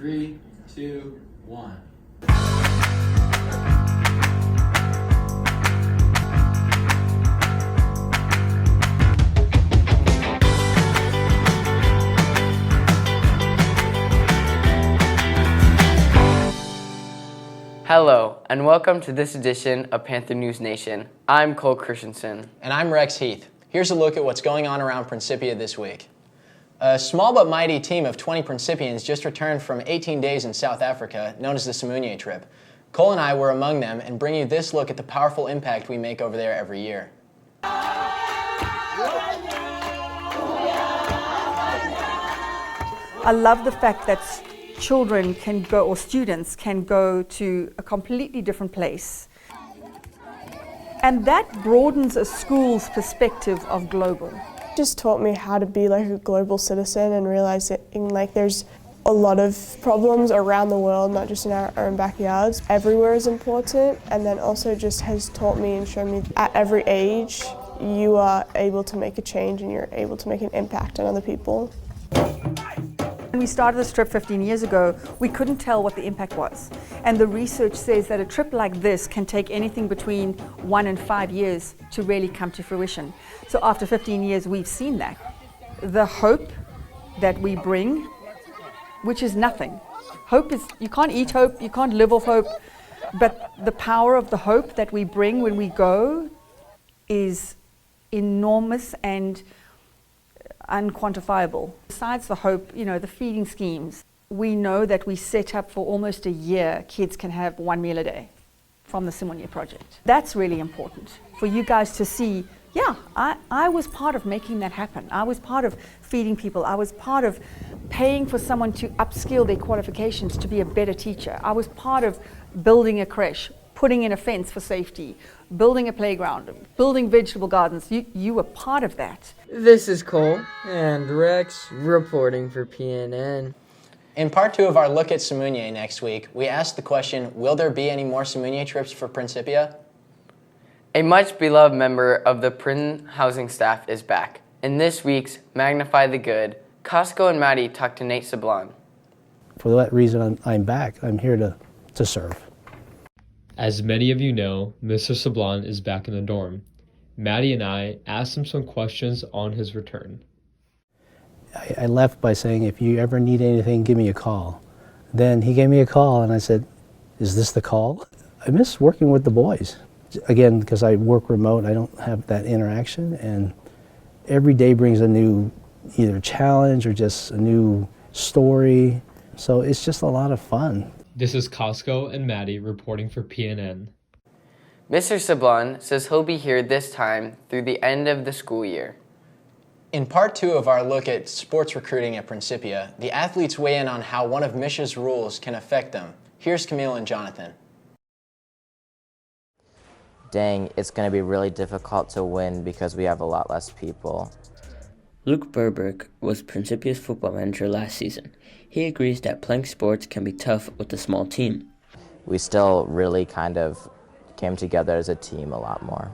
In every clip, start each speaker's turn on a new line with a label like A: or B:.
A: 3, 2, 1.
B: Hello, and welcome to this edition of Panther News Nation. I'm Cole Christensen.
C: And I'm Rex Heath. Here's a look at what's going on around Principia this week. A small but mighty team of 20 Principians just returned from 18 days in South Africa, known as the Simunye trip. Cole and I were among them and bring you this look at the powerful impact we make over there every year.
D: I love the fact that children can go, or students can go to a completely different place. And that broadens a school's perspective of global.
E: Just taught me how to be like a global citizen and realizing like there's a lot of problems around the world, not just in our own backyards. Everywhere is important, and then also just has taught me and shown me at every age you are able to make a change and you're able to make an impact on other people.
D: When we started this trip 15 years ago, we couldn't tell what the impact was. And the research says that a trip like this can take anything between 1 and 5 years to really come to fruition. So after 15 years, we've seen that. The hope that we bring, which is nothing. Hope is, you can't eat hope, you can't live off hope, but the power of the hope that we bring when we go is enormous and unquantifiable. Besides the hope, the feeding schemes, we know that we set up for almost a year, kids can have 1 meal a day from the Simunye project. That's really important for you guys to see, I was part of making that happen. I was part of feeding people. I was part of paying for someone to upskill their qualifications to be a better teacher. I was part of building a creche, putting in a fence for safety, building a playground, building vegetable gardens. You were part of that.
B: This is Cole and Rex reporting for PNN.
C: In part 2 of our look at Simunye next week, we asked the question, will there be any more Simunye trips for Principia?
B: A much beloved member of the Prin housing staff is back. In this week's Magnify the Good, Costco and Maddie talked to Nate Sablon.
F: For that reason, I'm back. I'm here to serve.
G: As many of you know, Mr. Sablon is back in the dorm. Maddie and I asked him some questions on his return.
F: I left by saying, if you ever need anything, give me a call. Then he gave me a call and I said, is this the call? I miss working with the boys. Again, because I work remote, I don't have that interaction, and every day brings a new either challenge or just a new story. So it's just a lot of fun.
G: This is Costco and Maddie reporting for PNN.
B: Mr. Sablon says he'll be here this time through the end of the school year.
C: In part 2 of our look at sports recruiting at Principia, the athletes weigh in on how one of Misha's rules can affect them. Here's Camille and Jonathan.
H: Dang, it's going to be really difficult to win because we have a lot less people.
I: Luke Burberg was Principia's football manager last season. He agrees that playing sports can be tough with a small team.
H: We still really kind of came together as a team a lot more.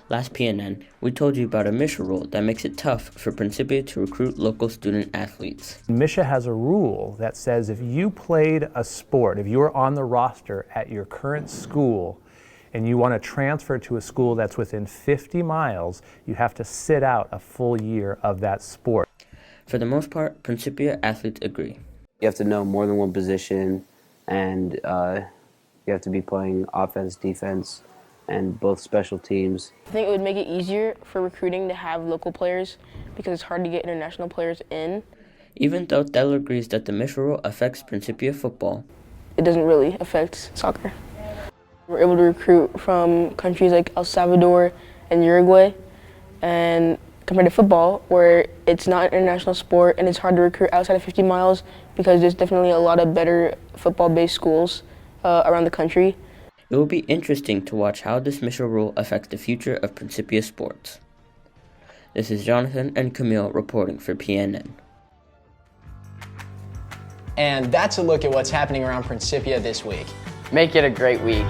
I: Last PNN, we told you about a Misha rule that makes it tough for Principia to recruit local student athletes.
J: Misha has a rule that says if you played a sport, if you were on the roster at your current school and you want to transfer to a school that's within 50 miles, you have to sit out a full year of that sport.
I: For the most part, Principia athletes agree.
K: You have to know more than one position, and you have to be playing offense, defense, and both special teams.
L: I think it would make it easier for recruiting to have local players because it's hard to get international players in.
I: Even though Dell agrees that the Misha rule affects Principia football,
L: it doesn't really affect soccer. We're able to recruit from countries like El Salvador and Uruguay, and compared to football, where it's not an international sport and it's hard to recruit outside of 50 miles because there's definitely a lot of better football-based schools around the country.
I: It will be interesting to watch how this Misha rule affects the future of Principia sports. This is Jonathan and Camille reporting for PNN.
C: And that's a look at what's happening around Principia this week.
B: Make it a great week.